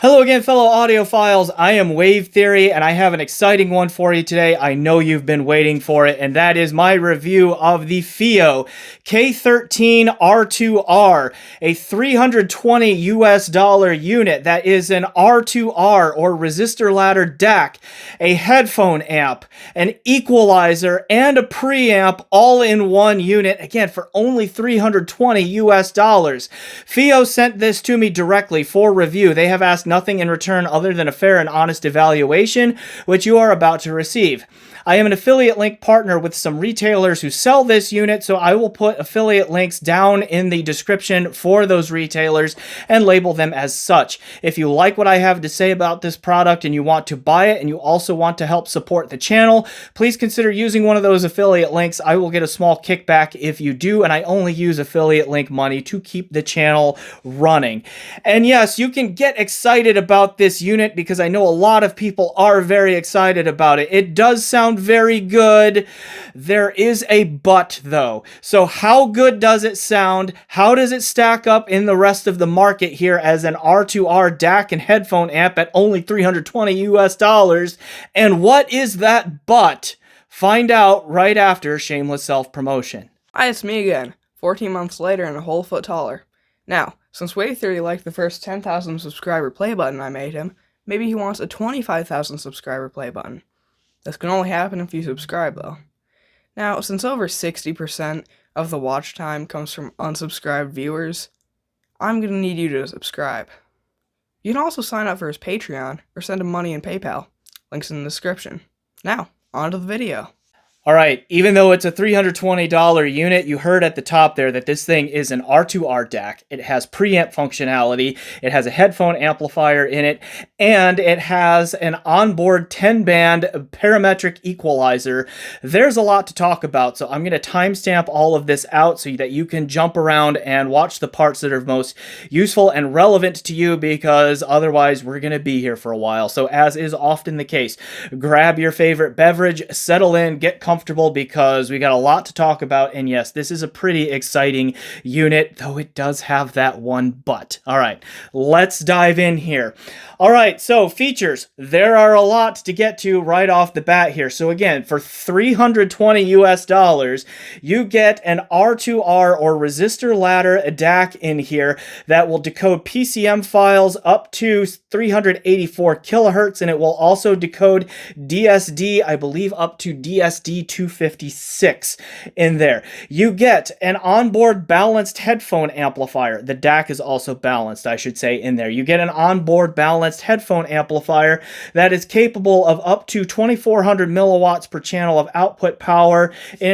Hello again, fellow audiophiles. I am Wave Theory, and I have an exciting one for you today. I know you've been waiting for it, and that is my review of the FiiO K13 R2R, a $320 unit that is an R2R, or resistor ladder DAC, a headphone amp, an equalizer, and a preamp all in one unit, again, for only $320. FiiO sent this to me directly for review. They have asked nothing in return other than a fair and honest evaluation, which you are about to receive. I am an affiliate link partner with some retailers who sell this unit, so I will put affiliate links down in the description for those retailers and label them as such. If you like what I have to say about this product and you want to buy it and you also want to help support the channel, please consider using one of those affiliate links. I will get a small kickback if you do, and I only use affiliate link money to keep the channel running. And yes, you can get excited about this unit because I know a lot of people are very excited about it. It does sound very good. There is a but though. So how good does it sound? How does it stack up in the rest of the market here as an R2R DAC and headphone amp at only $320? And what is that but? Find out right after shameless self-promotion. Hi, it's me again, 14 months later and a whole foot taller. Now, since Wave Theory liked the first 10,000 subscriber play button I made him, maybe he wants a 25,000 subscriber play button. This can only happen if you subscribe though. Now, since over 60% of the watch time comes from unsubscribed viewers, I'm going to need you to subscribe. You can also sign up for his Patreon or send him money in PayPal. Links in the description. Now, on to the video. All right, even though it's a $320 unit, you heard at the top there that this thing is an R2R DAC. It has preamp functionality, it has a headphone amplifier in it, and it has an onboard 10-band parametric equalizer. There's a lot to talk about, so I'm going to timestamp all of this out so that you can jump around and watch the parts that are most useful and relevant to you, because otherwise we're going to be here for a while. So as is often the case, grab your favorite beverage, settle in, get comfortable, because we got a lot to talk about. And yes, this is a pretty exciting unit, though it does have that one but. All right, let's dive in here. All right, so features. There are a lot to get to right off the bat here. So again, for $320, you get an R2R or resistor ladder DAC in here that will decode PCM files up to 384 kilohertz, and it will also decode DSD, I believe, up to DSD 256 in there. You get an onboard balanced headphone amplifier. The DAC is also balanced, I should say, in there. You get an onboard balanced headphone amplifier that is capable of up to 2400 milliwatts per channel of output power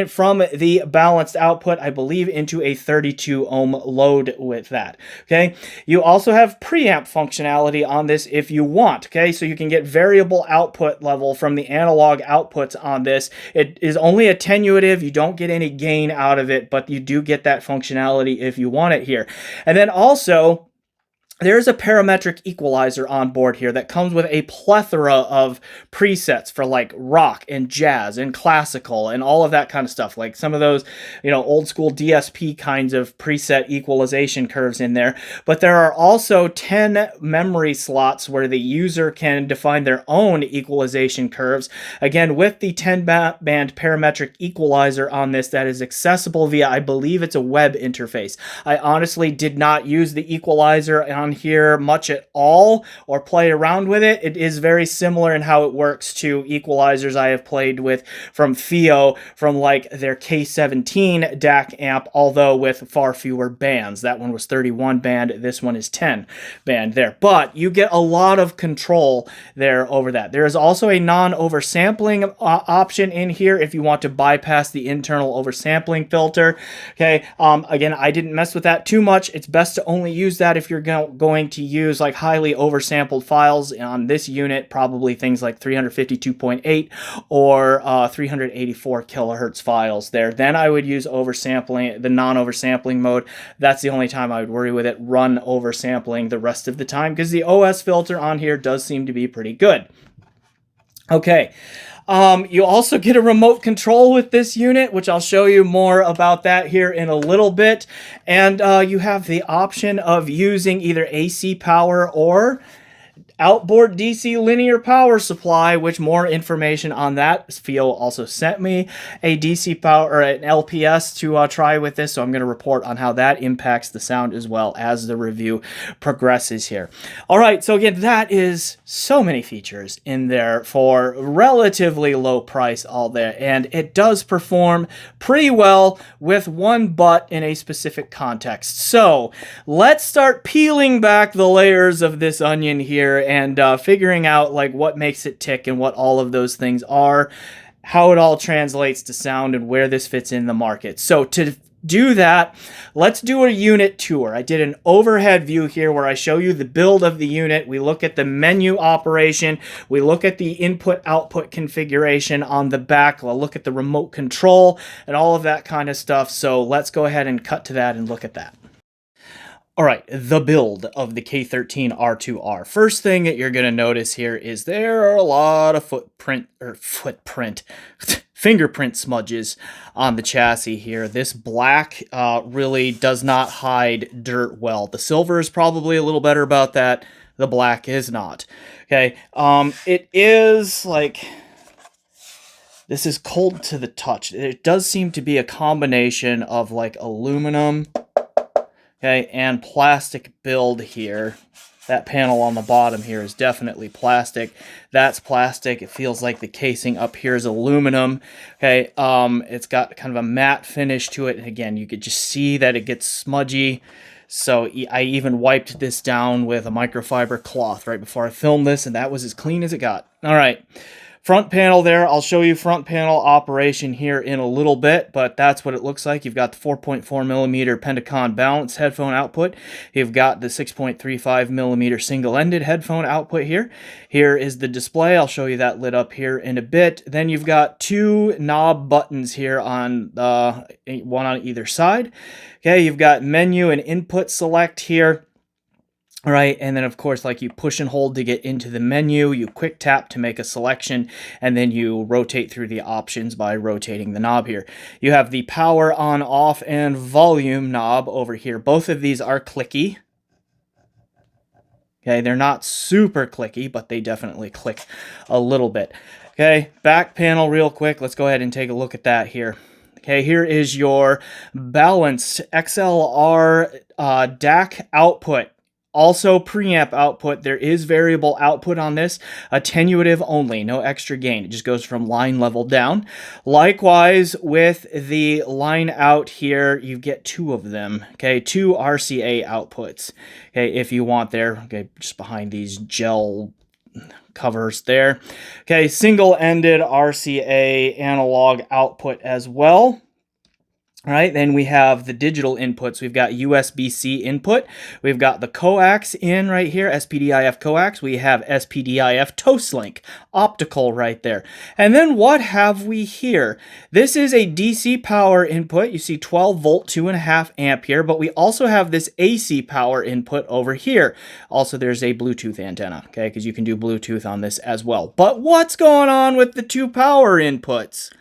from the balanced output, I believe, into a 32 ohm load with that. Okay. You also have preamp functionality on this if you want. Okay. So you can get variable output level from the analog outputs on this. It is only attenuative. You don't get any gain out of it, but you do get that functionality if you want it here. And then also, there's a parametric equalizer on board here that comes with a plethora of presets for like rock and jazz and classical and all of that kind of stuff. Like some of those, old school DSP kinds of preset equalization curves in there. But there are also 10 memory slots where the user can define their own equalization curves. Again, with the 10-band parametric equalizer on this that is accessible via, I believe it's a web interface. I honestly did not use the equalizer on here much at all or play around with it. It is very similar in how it works to equalizers I have played with from FiiO, from like their K13 DAC amp, although with far fewer bands. That one was 31 band, this one is 10 band there. But you get a lot of control there over that. There is also a non-oversampling option in here if you want to bypass the internal oversampling filter. Okay, again, I didn't mess with that too much. It's best to only use that if you're going to use like highly oversampled files on this unit, probably things like 352.8 or 384 kilohertz files there. Then I would use oversampling, the non-oversampling mode. That's the only time I would worry with it. Run oversampling the rest of the time because the OS filter on here does seem to be pretty good. Okay. You also get a remote control with this unit, which I'll show you more about that here in a little bit. And you have the option of using either AC power or outboard DC linear power supply, which more information on that. FiiO also sent me a DC power or an LPS to try with this, so I'm going to report on how that impacts the sound as well as the review progresses here. All right, so again, that is so many features in there for relatively low price all there, and it does perform pretty well with one but in a specific context. So let's start peeling back the layers of this onion here and figuring out like what makes it tick and what all of those things are, how it all translates to sound, and where this fits in the market. So to do that, let's do a unit tour. I did an overhead view here where I show you the build of the unit. We look at the menu operation. We look at the input-output configuration on the back. We'll look at the remote control and all of that kind of stuff. So let's go ahead and cut to that and look at that. All right, the build of the K13 R2R. First thing that you're going to notice here is there are a lot of fingerprint smudges on the chassis here. This black really does not hide dirt well. The silver is probably a little better about that. The black is not. Okay, it is like... This is cold to the touch. It does seem to be a combination of like aluminum, okay, and plastic build here. That panel on the bottom here is definitely plastic. That's plastic. It feels like the casing up here is aluminum. Okay, it's got kind of a matte finish to it. And again, you could just see that it gets smudgy. So I even wiped this down with a microfiber cloth right before I filmed this, and that was as clean as it got. All right. Front panel there, I'll show you front panel operation here in a little bit, but that's what it looks like. You've got the 4.4mm Pentacon balanced headphone output. You've got the 6.35mm single-ended headphone output here. Here is the display. I'll show you that lit up here in a bit. Then you've got two knob buttons here on one on either side. Okay, you've got menu and input select here. All right, and then of course, like you push and hold to get into the menu, you quick tap to make a selection, and then you rotate through the options by rotating the knob here. You have the power on, off, and volume knob over here. Both of these are clicky. Okay, they're not super clicky, but they definitely click a little bit. Okay, back panel real quick. Let's go ahead and take a look at that here. Okay, here is your balanced XLR DAC output. Also preamp output. There is variable output on this, attenuative only, no extra gain. It just goes from line level down. Likewise with the line out here, you get two of them, okay, two RCA outputs, okay, if you want there, okay, just behind these gel covers there. Okay, single-ended RCA analog output as well. All right, then we have the digital inputs. We've got USB-C input. We've got the coax in right here, SPDIF coax. We have SPDIF Toastlink, optical right there. And then what have we here? This is a DC power input. You see 12 volt, 2.5 amp here, but we also have this AC power input over here. Also, there's a Bluetooth antenna, okay, because you can do Bluetooth on this as well. But what's going on with the two power inputs?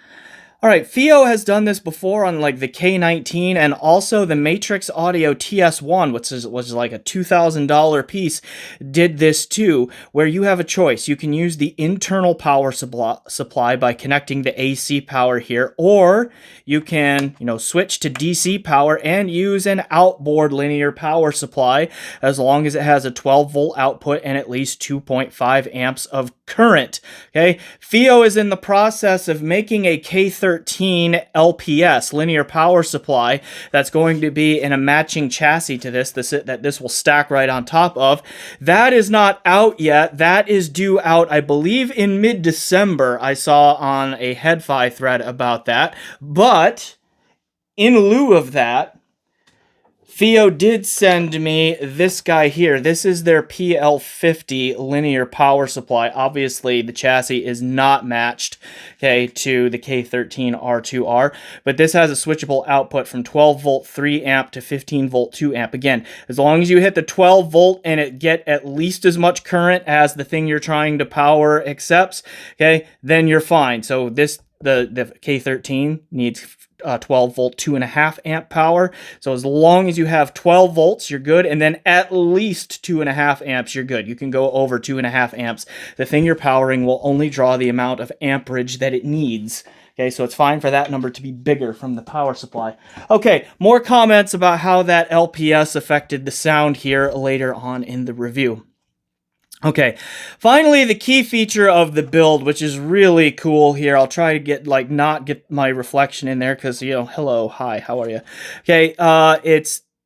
All right, FiiO has done this before on like the K13 and also the Matrix Audio TS1, which was like a $2,000 piece, did this too, where you have a choice. You can use the internal power supply by connecting the AC power here, or you can, switch to DC power and use an outboard linear power supply as long as it has a 12 volt output and at least 2.5 amps of current. Okay, FiiO is in the process of making a K13 LPS, linear power supply, that's going to be in a matching chassis to this that this will stack right on top of. That is not out yet. That is due out, I believe, in mid-December. I saw on a HeadFi thread about that. But in lieu of that, FiiO did send me this guy here. This is their PL50 linear power supply. Obviously, the chassis is not matched, okay, to the K13 R2R, but this has a switchable output from 12 volt 3 amp to 15 volt 2 amp. Again, as long as you hit the 12 volt and it get at least as much current as the thing you're trying to power accepts, okay, then you're fine. So the K13 needs 12 volt 2.5 amp power. So as long as you have 12 volts, you're good, and then at least 2.5 amps, you're good. You can go over 2.5 amps. The thing you're powering will only draw the amount of amperage that it needs. Okay, so it's fine for that number to be bigger from the power supply. Okay, more comments about how that LPS affected the sound here later on in the review. Okay, finally, the key feature of the build, which is really cool here. I'll try to get, like, not get my reflection in there because, you know, hello, hi, how are you? Okay,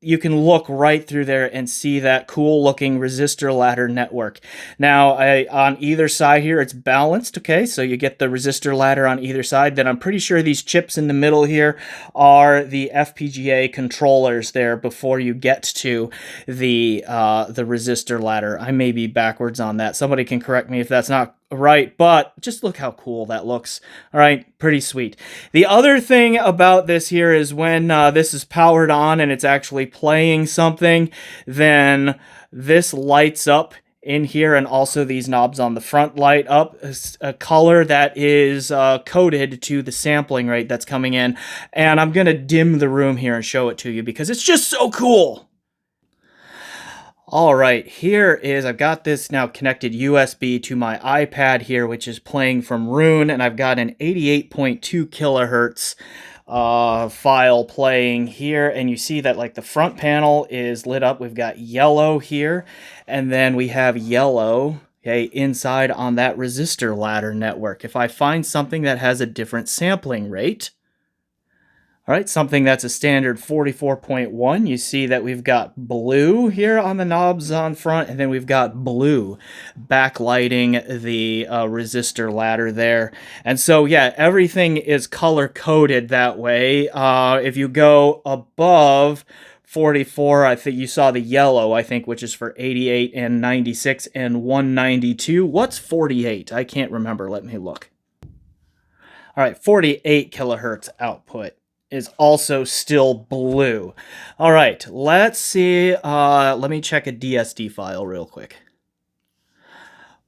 you can look right through there and see that cool looking resistor ladder network. Now, on either side here, it's balanced, okay? So you get the resistor ladder on either side. Then I'm pretty sure these chips in the middle here are the FPGA controllers there before you get to the resistor ladder. I may be backwards on that. Somebody can correct me if that's not right, but just look how cool that looks. All right, pretty sweet. The other thing about this here is when this is powered on and it's actually playing something, then this lights up in here, and also these knobs on the front light up a color that is coded to the sampling rate that's coming in. And I'm gonna dim the room here and show it to you because it's just so cool. All right, here is, I've got this now connected USB to my iPad here, which is playing from Rune, and I've got an 88.2 kilohertz file playing here, and you see that, like, the front panel is lit up. We've got yellow here, and then we have yellow, okay, inside on that resistor ladder network. If I find something that has a different sampling rate, all right, something that's a standard 44.1, you see that we've got blue here on the knobs on front, and then we've got blue backlighting the resistor ladder there. And so, yeah, everything is color-coded that way. If you go above 44, I think you saw the yellow, I think, which is for 88 and 96 and 192. What's 48? I can't remember. Let me look. All right, 48 kilohertz output is also still blue. All right, let's see. Let me check a DSD file real quick.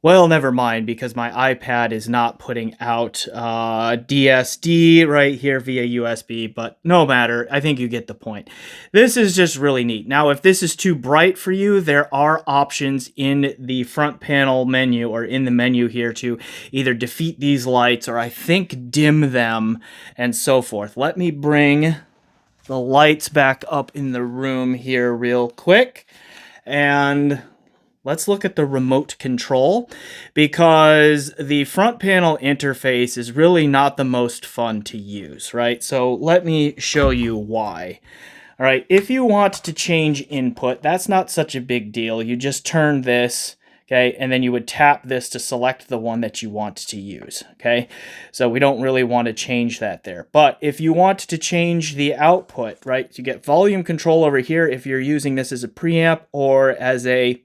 Well, never mind, because my iPad is not putting out DSD right here via USB, but no matter. I think you get the point. This is just really neat. Now, if this is too bright for you, there are options in the front panel menu or in the menu here to either defeat these lights or I think dim them and so forth. Let me bring the lights back up in the room here real quick, and let's look at the remote control, because the front panel interface is really not the most fun to use, right? So let me show you why. All right, if you want to change input, that's not such a big deal. You just turn this, okay, and then you would tap this to select the one that you want to use, okay? So we don't really want to change that there. But if you want to change the output, right, you get volume control over here if you're using this as a preamp or as a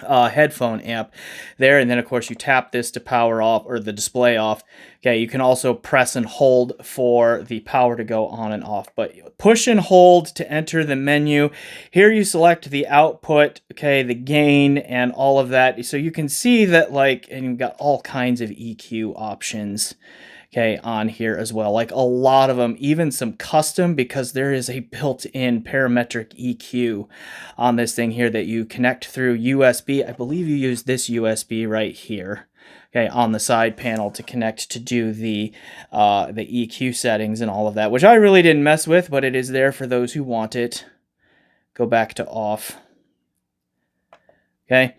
headphone amp there, and then of course you tap this to power off or the display off. Okay, you can also press and hold for the power to go on and off, but push and hold to enter the menu. Here you select the output, okay, the gain and all of that, so you can see that, like, and you've got all kinds of EQ options, okay, on here as well, like a lot of them, even some custom, because there is a built-in parametric EQ on this thing here that you connect through USB. I believe you use this USB right here, okay, on the side panel to connect to do the EQ settings and all of that, which I really didn't mess with, but it is there for those who want it. Go back to off. Okay.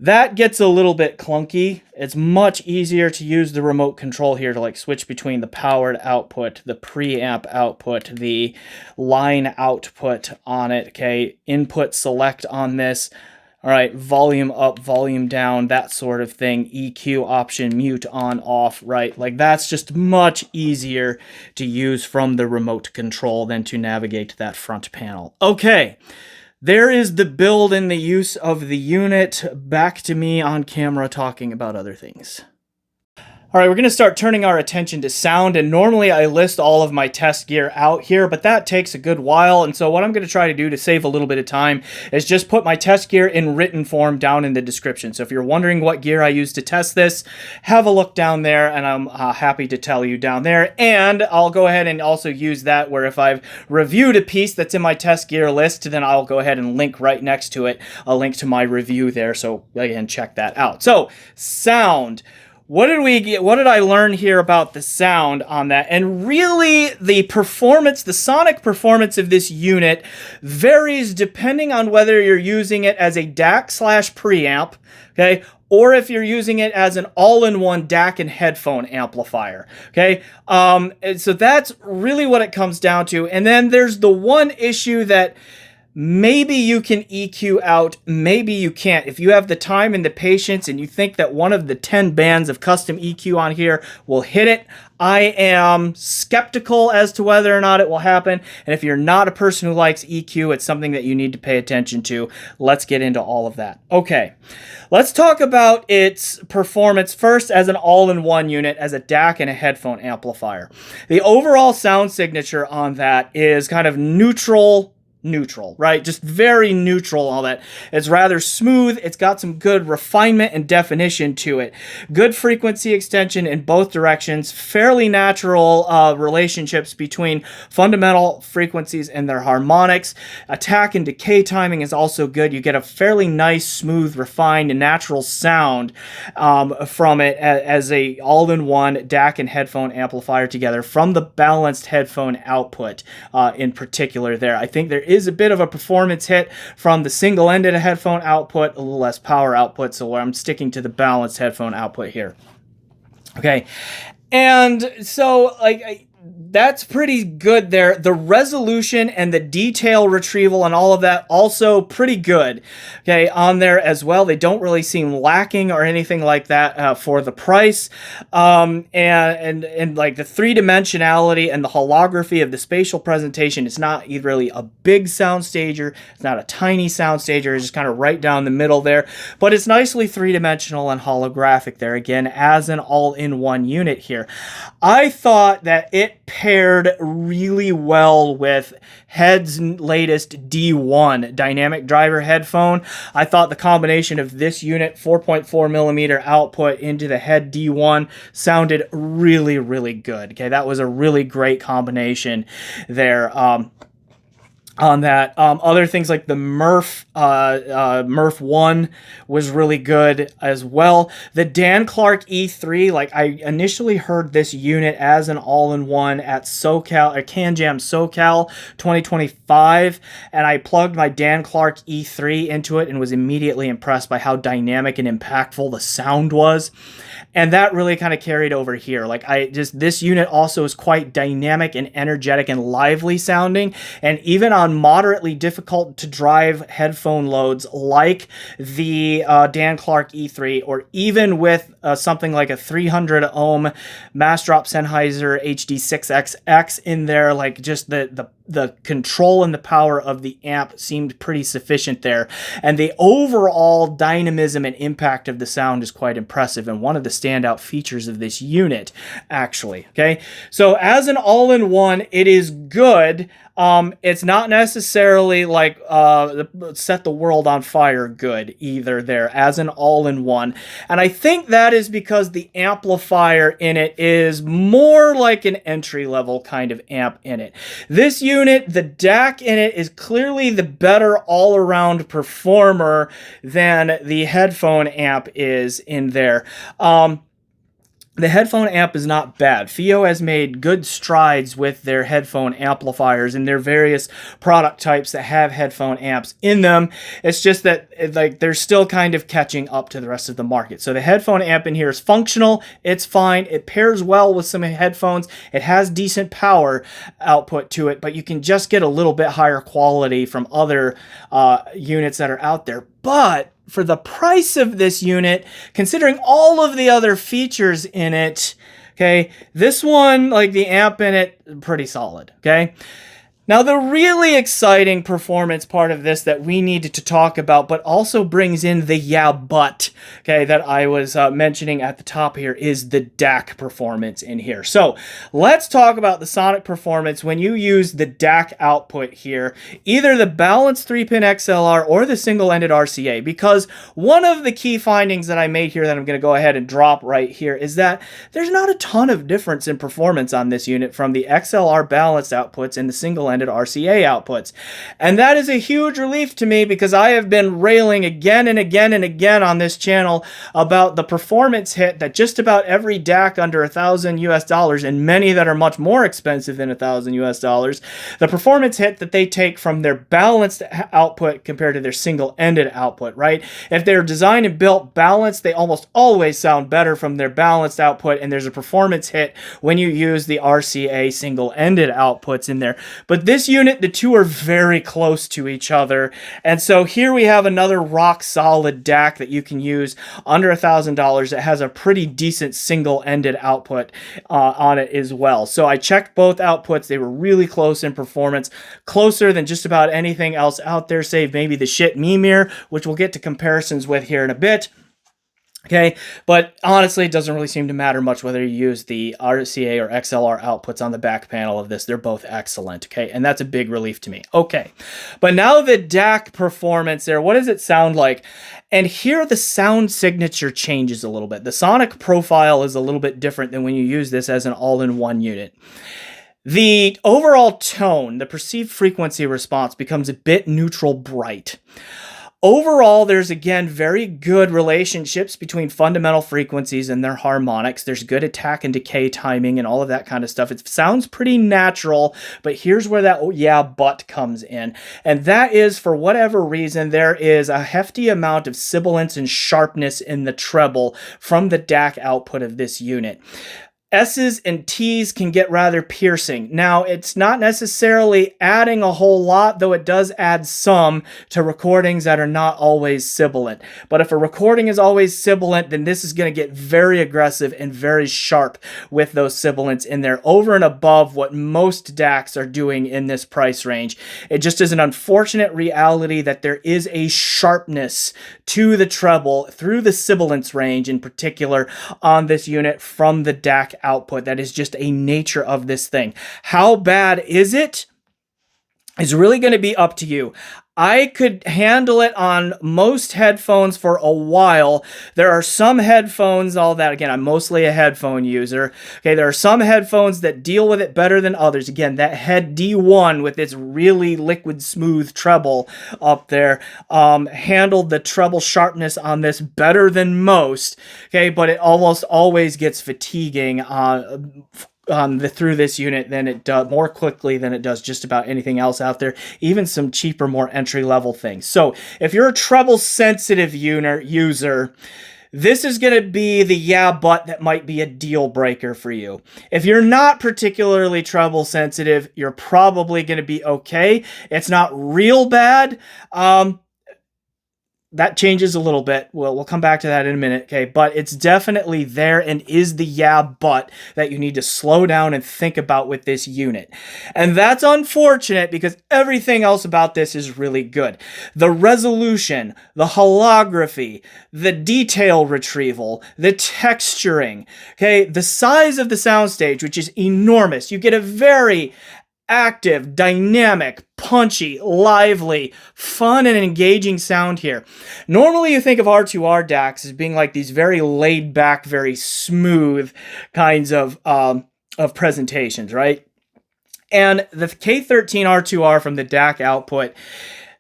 That gets a little bit clunky. It's much easier to use the remote control here to, like, switch between the powered output, the preamp output, the line output on it, okay? Input select on this. All right, volume up, volume down, that sort of thing. EQ option, mute on, off, right? Like, that's just much easier to use from the remote control than to navigate that front panel. Okay. There is the build and the use of the unit. Back to me on camera talking about other things. All right, we're going to start turning our attention to sound, and normally I list all of my test gear out here, but that takes a good while, and so what I'm going to try to do to save a little bit of time is just put my test gear in written form down in the description. So if you're wondering what gear I use to test this, have a look down there, and I'm happy to tell you down there, and I'll go ahead and also use that where if I've reviewed a piece that's in my test gear list, then I'll go ahead and link right next to it, a link to my review there, so again, check that out. So, sound. What did I learn here about the sound on that? And really, the performance, the sonic performance of this unit varies depending on whether you're using it as a DAC/preamp, okay, or if you're using it as an all-in-one DAC and headphone amplifier, okay? So that's really what it comes down to. And then there's the one issue that maybe you can EQ out, maybe you can't. If you have the time and the patience and you think that one of the 10 bands of custom EQ on here will hit it, I am skeptical as to whether or not it will happen. And if you're not a person who likes EQ, it's something that you need to pay attention to. Let's get into all of that. Okay, let's talk about its performance first as an all-in-one unit, as a DAC and a headphone amplifier. The overall sound signature on that is kind of neutral, right? Just very neutral, all that. It's rather smooth. It's got some good refinement and definition to it. Good frequency extension in both directions. Fairly natural relationships between fundamental frequencies and their harmonics. Attack and decay timing is also good. You get a fairly nice, smooth, refined, and natural sound from it as a all-in-one DAC and headphone amplifier together from the balanced headphone output in particular there. I think there is a bit of a performance hit from the single-ended headphone output, a little less power output, so I'm sticking to the balanced headphone output here. Okay, and so that's pretty good there. The resolution and the detail retrieval and all of that also pretty good, okay, on there as well. They don't really seem lacking or anything like that for the price. And like the three-dimensionality and the holography of the spatial presentation, it's not really a big sound stager. It's not a tiny sound stager. It's just kind of right down the middle there. But it's nicely three-dimensional and holographic there, again, as an all-in-one unit here. I thought that it paired really well with Head's latest D1 dynamic driver headphone. I thought the combination of this unit, 4.4 millimeter output into the Head D1, sounded really, really good. Okay, that was a really great combination there. On that. Other things like the Murph 1 was really good as well. The Dan Clark E3, like I initially heard this unit as an all-in-one at SoCal, or Can Jam SoCal 2025, and I plugged my Dan Clark E3 into it and was immediately impressed by how dynamic and impactful the sound was. And that really kind of carried over here. Like this unit also is quite dynamic and energetic and lively sounding. And even on moderately difficult to drive headphone loads like the Dan Clark E3, or even with something like a 300 ohm Massdrop Sennheiser HD6XX in there, like just the control and the power of the amp seemed pretty sufficient there. And the overall dynamism and impact of the sound is quite impressive, and one of the standout features of this unit, actually. Okay, so as an all-in-one, it is good. It's not necessarily like set the world on fire good either there as an all-in-one. And I think that is because the amplifier in it is more like an entry-level kind of amp in it. This unit, the DAC in it, is clearly the better all-around performer than the headphone amp is in there. The headphone amp is not bad. FiiO has made good strides with their headphone amplifiers and their various product types that have headphone amps in them. It's just that they're still kind of catching up to the rest of the market. So the headphone amp in here is functional. It's fine. It pairs well with some headphones. It has decent power output to it, but you can just get a little bit higher quality from other units that are out there. But for the price of this unit, considering all of the other features in it, okay, this one, like the amp in it, pretty solid, okay? Now, the really exciting performance part of this that we needed to talk about, but also brings in the yeah, but, okay, that I was mentioning at the top here, is the DAC performance in here. So let's talk about the sonic performance when you use the DAC output here, either the balanced 3-pin XLR or the single-ended RCA, because one of the key findings that I made here that I'm going to go ahead and drop right here is that there's not a ton of difference in performance on this unit from the XLR balanced outputs and the single-ended RCA outputs. And that is a huge relief to me because I have been railing again and again and again on this channel about the performance hit that just about every DAC under $1,000 and many that are much more expensive than $1,000, the performance hit that they take from their balanced output compared to their single-ended output, right? If they're designed and built balanced, they almost always sound better from their balanced output, and there's a performance hit when you use the RCA single-ended outputs in there. But this unit, the two are very close to each other, and so here we have another rock-solid DAC that you can use under $1,000 that has a pretty decent single-ended output on it as well. So I checked both outputs. They were really close in performance, closer than just about anything else out there, save maybe the Schiit Mimir, which we'll get to comparisons with here in a bit. Okay, but honestly, it doesn't really seem to matter much whether you use the RCA or XLR outputs on the back panel of this. They're both excellent, okay? And that's a big relief to me. Okay, but now the DAC performance there, what does it sound like? And here the sound signature changes a little bit. The sonic profile is a little bit different than when you use this as an all-in-one unit. The overall tone, the perceived frequency response, becomes a bit neutral bright. Overall, there's again very good relationships between fundamental frequencies and their harmonics. There's good attack and decay timing and all of that kind of stuff. It sounds pretty natural, but here's where that yeah, but comes in. And that is, for whatever reason, there is a hefty amount of sibilance and sharpness in the treble from the DAC output of this unit. S's and T's can get rather piercing. Now, it's not necessarily adding a whole lot, though it does add some to recordings that are not always sibilant. But if a recording is always sibilant, then this is going to get very aggressive and very sharp with those sibilants in there, over and above what most DACs are doing in this price range. It just is an unfortunate reality that there is a sharpness to the treble through the sibilance range in particular on this unit from the DAC output. That is just a nature of this thing. How bad is it? Is really going to be up to you. I could handle it on most headphones for a while. There are some headphones, all that, again, I'm mostly a headphone user. Okay, there are some headphones that deal with it better than others. Again, that head D1 with its really liquid smooth treble up there handled the treble sharpness on this better than most. Okay, but it almost always gets fatiguing through this unit than it does, more quickly than it does just about anything else out there, even some cheaper, more entry-level things. So if you're a treble-sensitive user, this is going to be the yeah, but that might be a deal breaker for you. If you're not particularly treble sensitive, you're probably going to be okay. It's not real bad. That changes a little bit. We'll come back to that in a minute, okay? But it's definitely there and is the yeah, but that you need to slow down and think about with this unit. And that's unfortunate because everything else about this is really good. The resolution, the holography, the detail retrieval, the texturing, okay? The size of the soundstage, which is enormous. You get a very active, dynamic, punchy, lively, fun, and engaging sound here. Normally you think of R2R DACs as being like these very laid back, very smooth kinds of presentations, right? And the K13 R2R from the DAC output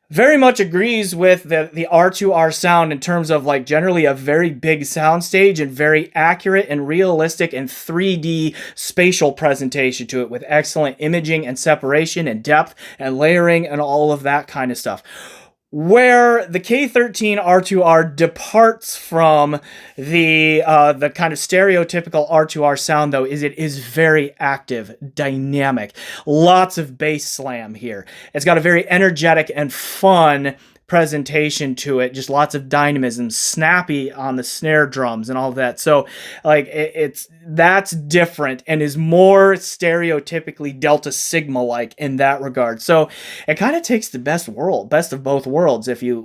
very much agrees with the R2R sound in terms of like generally a very big soundstage and very accurate and realistic and 3D spatial presentation to it with excellent imaging and separation and depth and layering and all of that kind of stuff. Where the K13 R2R departs from the kind of stereotypical R2R sound, though, is it is very active, dynamic, lots of bass slam here. It's got a very energetic and fun presentation to it, just lots of dynamism, snappy on the snare drums and all of that. So like that's different and is more stereotypically Delta Sigma like in that regard. So it kind of takes the best of both worlds if you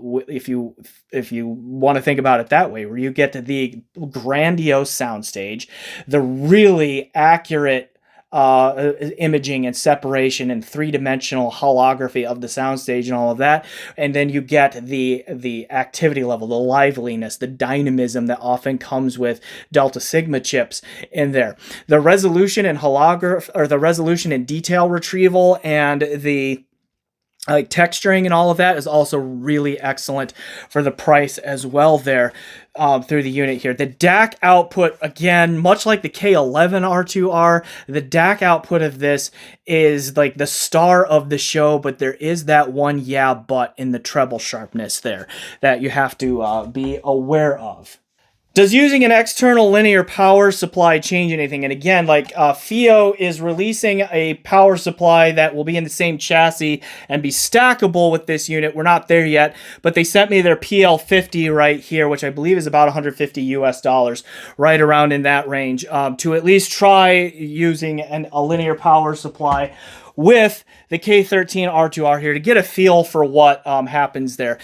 want to think about it that way, where you get to the grandiose soundstage, the really accurate imaging and separation and three-dimensional holography of the soundstage and all of that, and then you get the activity level, the liveliness, the dynamism that often comes with Delta Sigma chips in there. The resolution and holography, or the resolution and detail retrieval, and the like texturing and all of that is also really excellent for the price as well there through the unit here. The DAC output, again, much like the K13 R2R, the DAC output of this is like the star of the show, but there is that one but in the treble sharpness there that you have to be aware of. Does using an external linear power supply change anything? And again, like FiiO is releasing a power supply that will be in the same chassis and be stackable with this unit. We're not there yet, but they sent me their PL50 right here, which I believe is about $150 US, right around in that range, to at least try using a linear power supply with the K13 R2R here to get a feel for what happens there.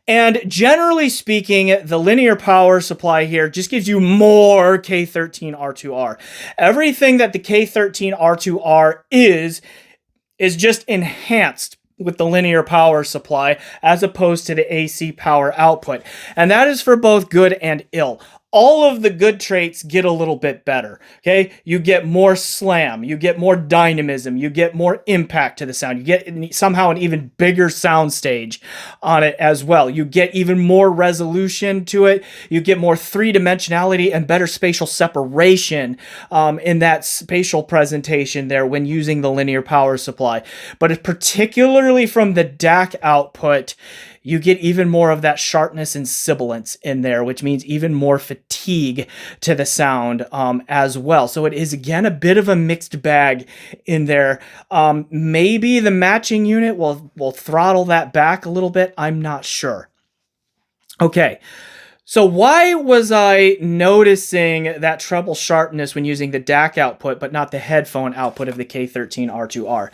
And generally speaking, the linear power supply here just gives you more K13 R2R. Everything that the K13 R2R is just enhanced with the linear power supply as opposed to the AC power output. And that is for both good and ill. All of the good traits get a little bit better, okay? You get more slam, you get more dynamism, you get more impact to the sound, you get somehow an even bigger sound stage on it as well. You get even more resolution to it, you get more three-dimensionality and better spatial separation in that spatial presentation there when using the linear power supply. But particularly from the DAC output, you get even more of that sharpness and sibilance in there, which means even more fatigue to the sound as well. So it is, again, a bit of a mixed bag in there. Maybe the matching unit will throttle that back a little bit. I'm not sure. Okay. So why was I noticing that treble sharpness when using the DAC output, but not the headphone output of the K13 R2R?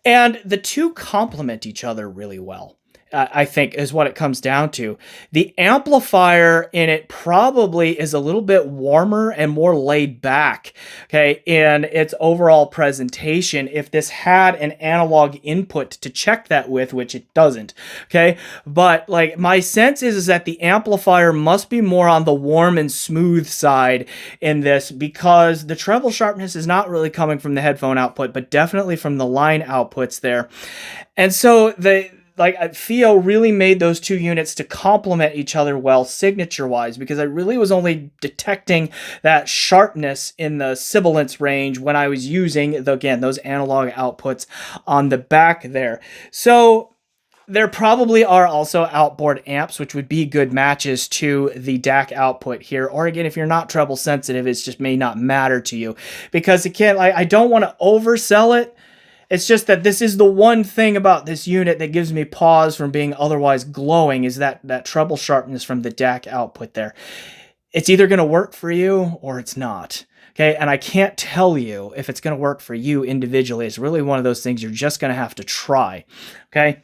And the two complement each other really well, I think, is what it comes down to. The amplifier in it probably is a little bit warmer and more laid back, okay, in its overall presentation if this had an analog input to check that with, which it doesn't, okay? But like my sense is that the amplifier must be more on the warm and smooth side in this, because the treble sharpness is not really coming from the headphone output, but definitely from the line outputs there. And so FiiO really made those two units to complement each other well signature-wise, because I really was only detecting that sharpness in the sibilance range when I was using, again, those analog outputs on the back there. So there probably are also outboard amps, which would be good matches to the DAC output here. Or again, if you're not treble sensitive, it just may not matter to you, because again, I don't want to oversell it. It's just that this is the one thing about this unit that gives me pause from being otherwise glowing, is that treble sharpness from the DAC output there. It's either going to work for you or it's not. Okay, and I can't tell you if it's going to work for you individually. It's really one of those things you're just going to have to try. Okay.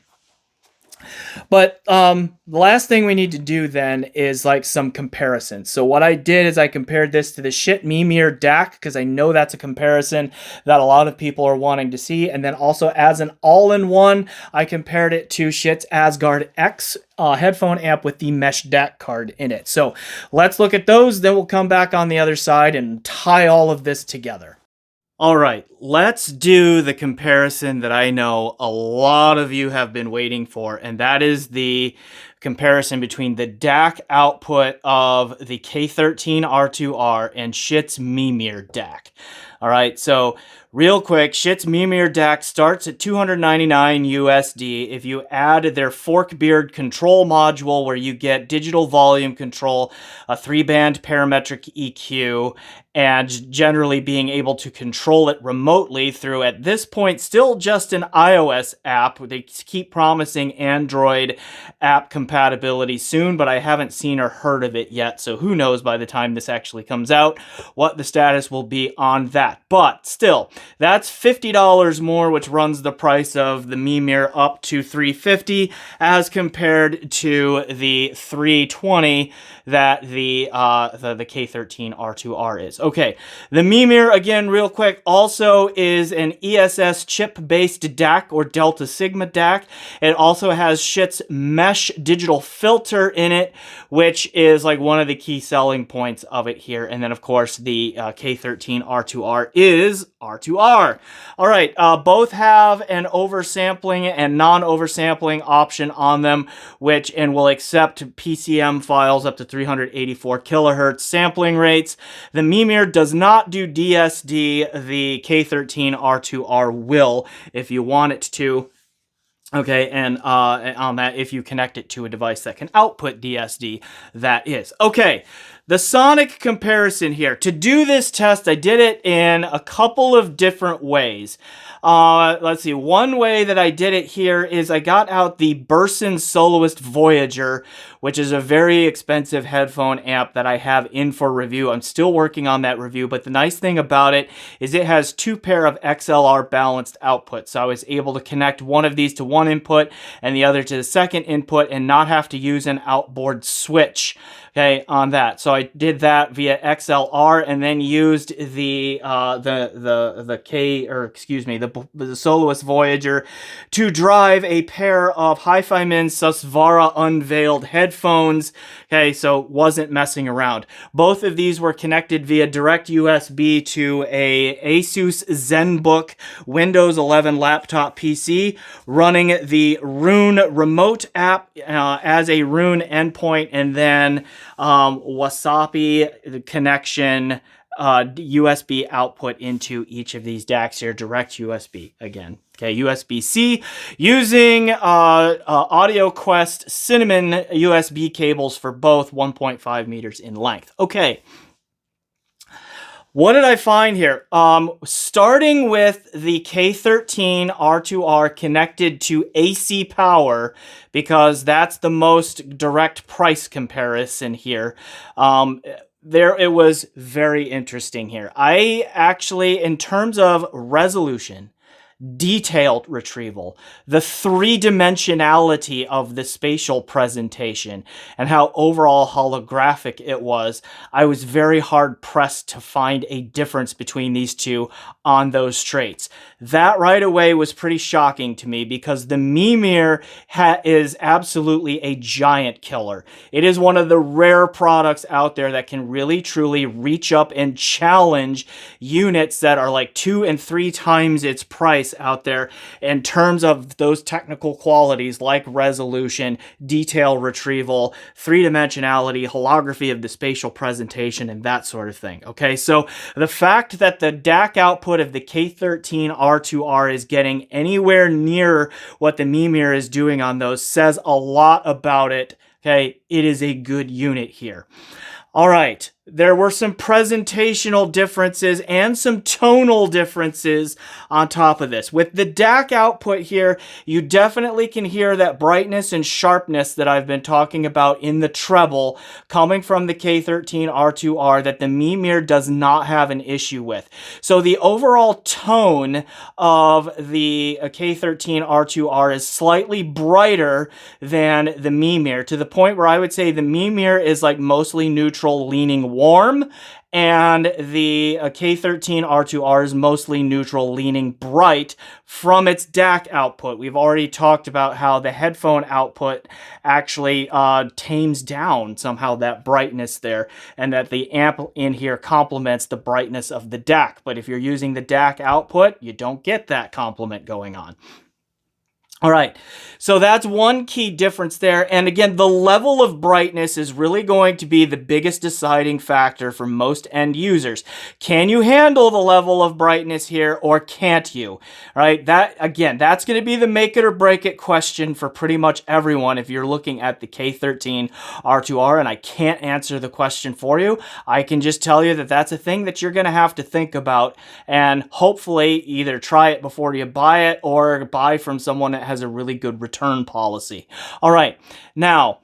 But the last thing we need to do then is like some comparisons. So what I did is I compared this to the Schiit Mimir DAC, because I know that's a comparison that a lot of people are wanting to see. And then also as an all-in-one, I compared it to Schiit's Asgard X headphone amp with the mesh DAC card in it. So let's look at those. Then we'll come back on the other side and tie all of this together. All right, let's do the comparison that I know a lot of you have been waiting for, and that is the comparison between the DAC output of the K13 R2R and Schiit's Mimir DAC. All right, so Real quick, Schiit Mimir DAC starts at $299 USD. If you add their fork beard control module where you get digital volume control, a 3-band parametric EQ, and generally being able to control it remotely through, at this point, still just an iOS app. They keep promising Android app compatibility soon, but I haven't seen or heard of it yet, so who knows by the time this actually comes out what the status will be on that. But still, that's $50 more, which runs the price of the Mimir up to $350 as compared to the $320 that the K13 R2R is. Okay, the Mimir, again, real quick, also is an ESS chip-based DAC or Delta Sigma DAC. It also has Schiit's mesh digital filter in it, which is like one of the key selling points of it here. And then, of course, the K13 R2R is R2R. All right, both have an oversampling and non-oversampling option on them, and will accept PCM files up to 384 kilohertz sampling rates. The Mimir does not do DSD. The K13 R2R will, if you want it to. Okay, and on that, if you connect it to a device that can output DSD, that is. Okay, the sonic comparison here. To do this test, I did it in a couple of different ways. Let's see, one way that I did it here is I got out the Burson Soloist Voyager, which is a very expensive headphone amp that I have in for review. I'm still working on that review, but the nice thing about it is it has 2 pair of XLR balanced outputs. So I was able to connect one of these to one input and the other to the second input and not have to use an outboard switch. Okay, on that. So I did that via XLR and then used the Soloist Voyager to drive a pair of HiFiMan Susvara Unveiled headphones. Okay, so wasn't messing around. Both of these were connected via direct USB to a Asus ZenBook Windows 11 laptop PC, running the Rune remote app as a Rune endpoint, and then Wasapi connection USB output into each of these DACs here, direct USB again. Okay, USB-C using Audio Quest Cinnamon USB cables for both 1.5 meters in length. Okay. What did I find here? Starting with the K13 R2R connected to AC power, because that's the most direct price comparison here. It was very interesting here. I actually, in terms of resolution, detailed retrieval, the 3-dimensionality of the spatial presentation, and how overall holographic it was, I was very hard pressed to find a difference between these two on those traits. That right away was pretty shocking to me, because the Mimir is absolutely a giant killer. It is one of the rare products out there that can really truly reach up and challenge units that are like 2 and 3 times its price out there in terms of those technical qualities like resolution, detail retrieval, 3-dimensionality, holography of the spatial presentation, and that sort of thing. Okay, so the fact that the DAC output of the K13 R2R is getting anywhere near what the Mimir is doing on those says a lot about it. Okay, it is a good unit here. All right, there were some presentational differences and some tonal differences on top of this. With the DAC output here, you definitely can hear that brightness and sharpness that I've been talking about in the treble coming from the K13 R2R that the Mimir does not have an issue with. So the overall tone of the K13 R2R is slightly brighter than the Mimir, to the point where I would say the Mimir is like mostly neutral, leaning warm, and the K13 R2R is mostly neutral, leaning bright from its DAC output. We've already talked about how the headphone output actually tames down somehow that brightness there, and that the amp in here complements the brightness of the DAC. But if you're using the DAC output, you don't get that complement going on. All right, so that's one key difference there. And again, the level of brightness is really going to be the biggest deciding factor for most end users. Can you handle the level of brightness here, or can't you? All right, that again, that's going to be the make it or break it question for pretty much everyone if you're looking at the K13 R2R, and I can't answer the question for you. I can just tell you that that's a thing that you're going to have to think about, and hopefully either try it before you buy it or buy from someone that has a really good return policy. All right, now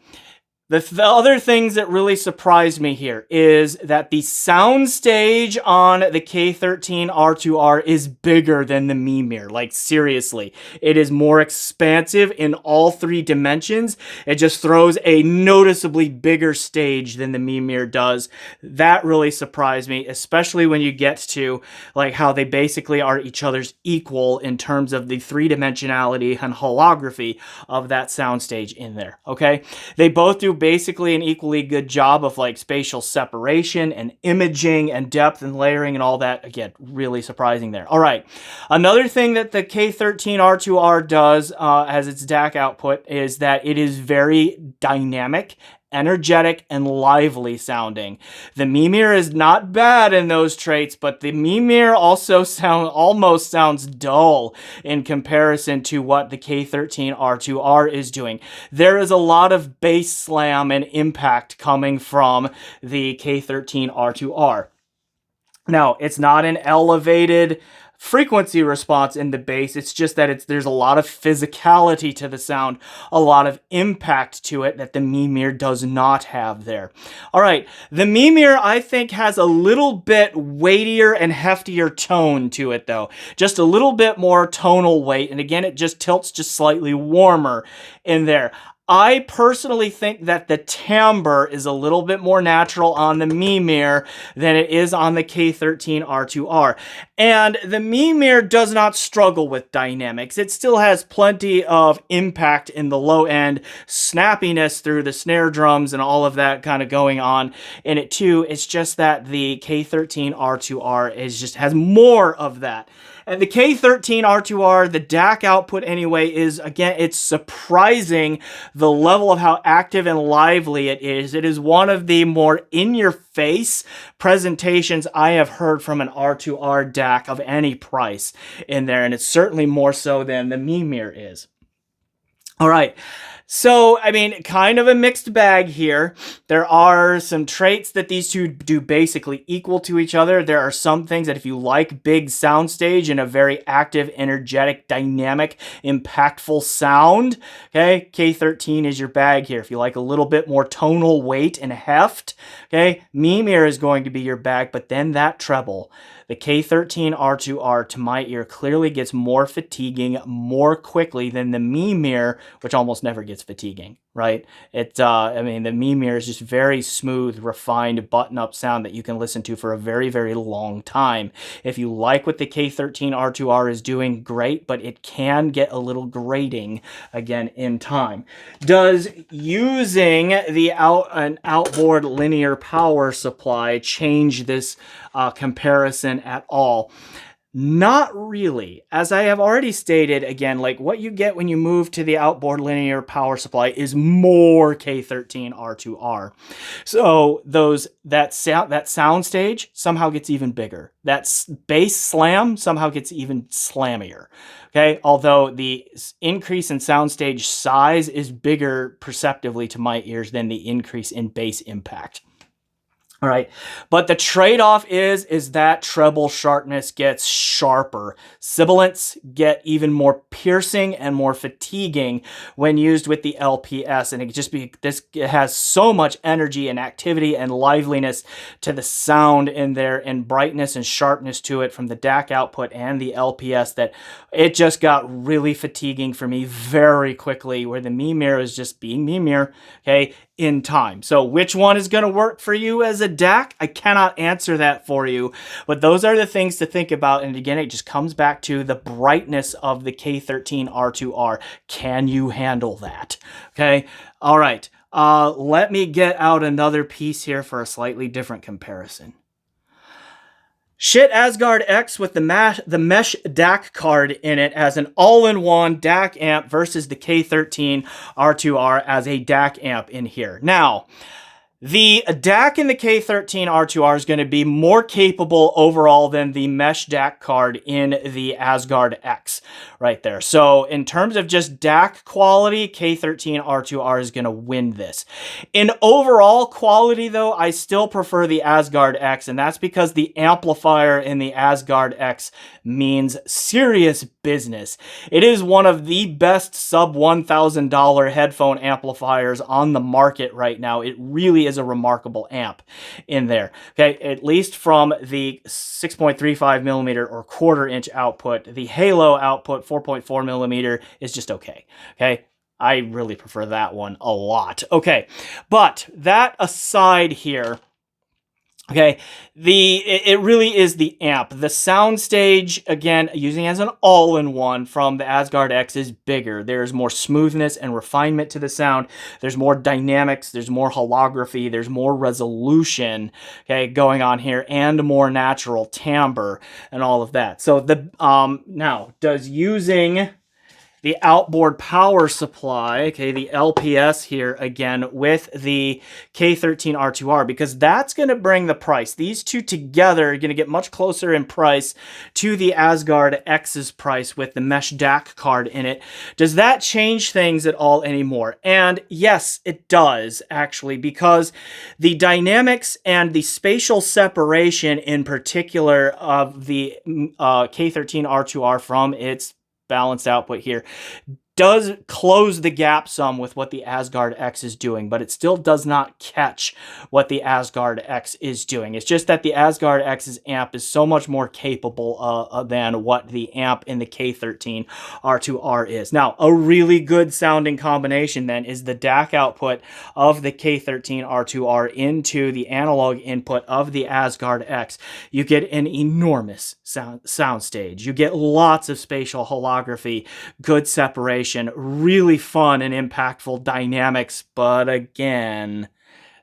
the other things that really surprised me here is that the soundstage on the K13 R2R is bigger than the Mimir. Like, seriously, it is more expansive in all three dimensions. It just throws a noticeably bigger stage than the Mimir does. That really surprised me, especially when you get to like how they basically are each other's equal in terms of the three-dimensionality and holography of that soundstage in there. Okay, they both do basically an equally good job of like spatial separation and imaging and depth and layering and all that. Again, really surprising there. All right, another thing that the K13 R2R does as its DAC output is that it is very dynamic, energetic, and lively sounding. The Mimir is not bad in those traits, but the Mimir also almost sounds dull in comparison to what the K13 R2R is doing. There is a lot of bass slam and impact coming from the K13 R2R. Now, it's not an elevated frequency response in the bass. It's just that there's a lot of physicality to the sound, a lot of impact to it that the Mimir does not have there. All right, the Mimir, I think, has a little bit weightier and heftier tone to it, though. Just a little bit more tonal weight, and again, it just tilts just slightly warmer in there. I personally think that the timbre is a little bit more natural on the Mimir than it is on the K13 R2R. And the Mimir does not struggle with dynamics. It still has plenty of impact in the low end, snappiness through the snare drums and all of that kind of going on in it too. It's just that the K13 R2R has more of that. And the K13 R2R, the DAC output anyway, is, again, it's surprising the level of how active and lively it is. It is one of the more in-your-face presentations I have heard from an R2R DAC of any price in there, and it's certainly more so than the Mimir is. All right. So, I mean, kind of a mixed bag here. There are some traits that these two do basically equal to each other. There are some things that if you like big soundstage and a very active, energetic, dynamic, impactful sound, okay, K13 is your bag here. If you like a little bit more tonal weight and heft, okay, Mimir is going to be your bag, but then that treble. The K13 R2R, to my ear, clearly gets more fatiguing more quickly than the Mimir, which almost never gets fatiguing, right? I mean, the Mimir is just very smooth, refined, button-up sound that you can listen to for a very, very long time. If you like what the K13 R2R is doing, great, but it can get a little grating, again, in time. Does using an outboard linear power supply change this comparison at all? Not really. As I have already stated, again, like what you get when you move to the outboard linear power supply is more K13 R2R. So that sound stage somehow gets even bigger. That bass slam somehow gets even slammier. Okay, although the increase in soundstage size is bigger perceptively to my ears than the increase in bass impact. All right, but the trade-off is that treble sharpness gets sharper. Sibilants get even more piercing and more fatiguing when used with the LPS, and it has so much energy and activity and liveliness to the sound in there, and brightness and sharpness to it from the DAC output and the LPS, that it just got really fatiguing for me very quickly, where the Mimir is just being Mimir, okay, in time. So which one is going to work for you as a DAC? I cannot answer that for you, but those are the things to think about. And again, it just comes back to the brightness of the K13 R2R. Can you handle that? Okay. All right. Let me get out another piece here for a slightly different comparison. Schiit Asgard X with the mesh DAC card in it as an all-in-one DAC amp versus the K13 R2R as a DAC amp in here. Now, the DAC in the K13 R2R is going to be more capable overall than the mesh DAC card in the Asgard X right there. So in terms of just DAC quality, K13 R2R is going to win this. In overall quality though, I still prefer the Asgard X, and that's because the amplifier in the Asgard X means serious business. It is one of the best sub $1,000 headphone amplifiers on the market right now. It really is a remarkable amp in there. Okay, at least from the 6.35 millimeter or quarter-inch output. The Halo output, 4.4 millimeter, is just okay. Okay, I really prefer that one a lot. Okay, but that aside here, okay, it really is the amp. The soundstage, again, using as an all-in-one from the Asgard X is bigger. There's more smoothness and refinement to the sound. There's more dynamics. There's more holography. There's more resolution, okay, going on here, and more natural timbre and all of that. So the now, does using the outboard power supply, okay, the LPS here again with the K13 R2R, because that's going to bring the price. These two together are going to get much closer in price to the Asgard X's price with the mesh DAC card in it. Does that change things at all anymore? And yes, it does actually, because the dynamics and the spatial separation in particular of the K13 R2R from its balanced output here does close the gap some with what the Asgard X is doing, but it still does not catch what the Asgard X is doing. It's just that the Asgard X's amp is so much more capable than what the amp in the K13 R2R is. Now, a really good sounding combination then is the DAC output of the K13 R2R into the analog input of the Asgard X. You get an enormous sound stage. You get lots of spatial holography, good separation, really fun and impactful dynamics, but again,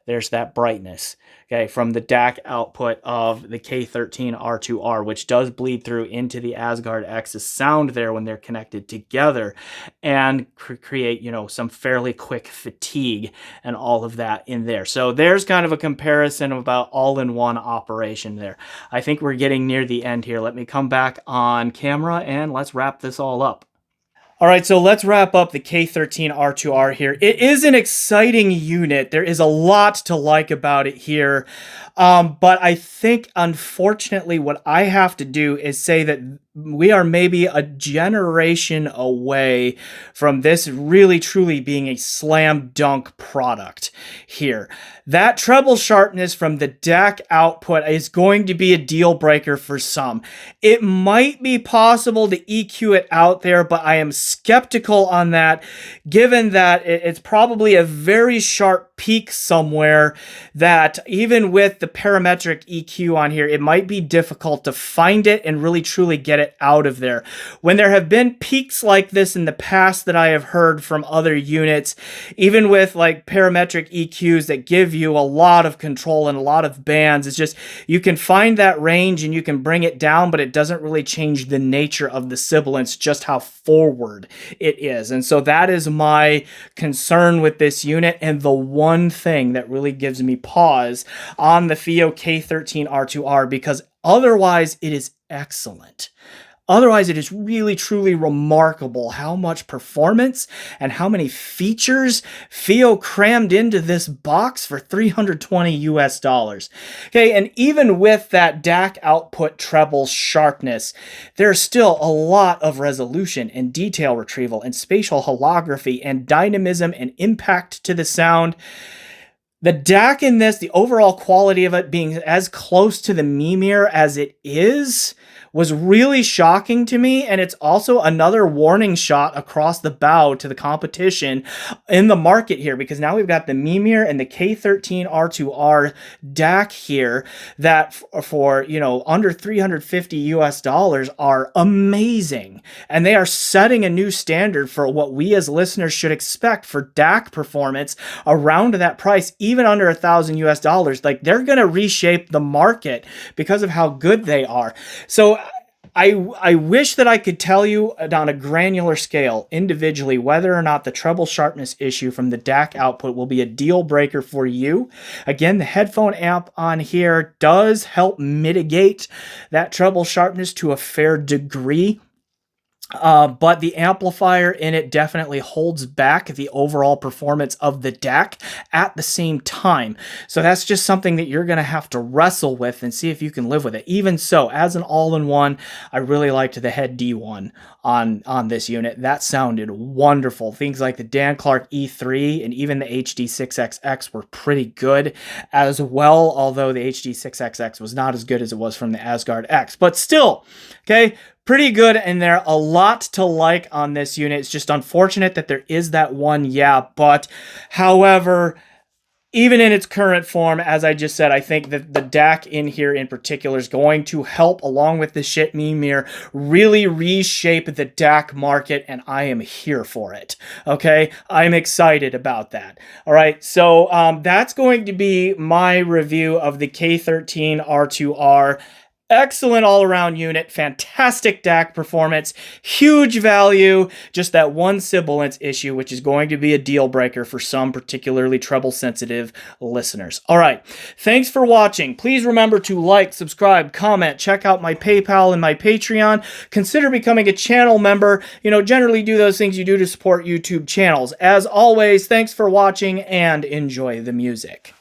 there's that brightness, okay, from the DAC output of the K13 R2R, which does bleed through into the Asgard X's sound there when they're connected together and create, you know, some fairly quick fatigue and all of that in there. So there's kind of a comparison about all-in-one operation there. I think we're getting near the end here. Let me come back on camera and let's wrap this all up. All right, so let's wrap up the K13 R2R here. It is an exciting unit. There is a lot to like about it here. But I think, unfortunately, what I have to do is say that we are maybe a generation away from this really truly being a slam dunk product here. That treble sharpness from the DAC output is going to be a deal breaker for some. It might be possible to EQ it out there, but I am skeptical on that, given that it's probably a very sharp peak somewhere that even with the parametric EQ on here, it might be difficult to find it and really truly get it out of there. When there have been peaks like this in the past that I have heard from other units, even with like parametric EQs that give you a lot of control and a lot of bands, it's just you can find that range and you can bring it down, but it doesn't really change the nature of the sibilance, just how forward it is. And so that is my concern with this unit, and the one thing that really gives me pause on the FiiO K13 R2R, because otherwise it is excellent. Otherwise, it is really, truly remarkable how much performance and how many features FiiO crammed into this box for $320 US. Okay, and even with that DAC output treble sharpness, there's still a lot of resolution and detail retrieval and spatial holography and dynamism and impact to the sound. The DAC in this, the overall quality of it being as close to the Mimir as it is, was really shocking to me, and it's also another warning shot across the bow to the competition in the market here, because now we've got the Mimir and the K13 R2R DAC here that for, you know, under $350 US are amazing, and they are setting a new standard for what we as listeners should expect for DAC performance around that price, even under $1,000 US, like they're going to reshape the market because of how good they are. So I wish that I could tell you on a granular scale, individually, whether or not the treble sharpness issue from the DAC output will be a deal breaker for you. Again, the headphone amp on here does help mitigate that treble sharpness to a fair degree. But the amplifier in it definitely holds back the overall performance of the DAC at the same time. So that's just something that you're going to have to wrestle with and see if you can live with it. Even so, as an all-in-one, I really liked the head D1 on this unit. That sounded wonderful. Things like the Dan Clark E3 and even the HD6XX were pretty good as well, although the HD6XX was not as good as it was from the Asgard X. But still, okay, pretty good in there. A lot to like on this unit. It's just unfortunate that there is that one but. However, even in its current form, as I just said, I think that the DAC in here in particular is going to help, along with the Schiit Mimir, really reshape the DAC market, and I am here for it. Okay? I'm excited about that. All right, so that's going to be my review of the K13 R2R. Excellent all-around unit, fantastic DAC performance, huge value, just that one sibilance issue, which is going to be a deal breaker for some particularly treble-sensitive listeners. All right, thanks for watching. Please remember to like, subscribe, comment, check out my PayPal and my Patreon. Consider becoming a channel member. You know, generally do those things you do to support YouTube channels. As always, thanks for watching and enjoy the music.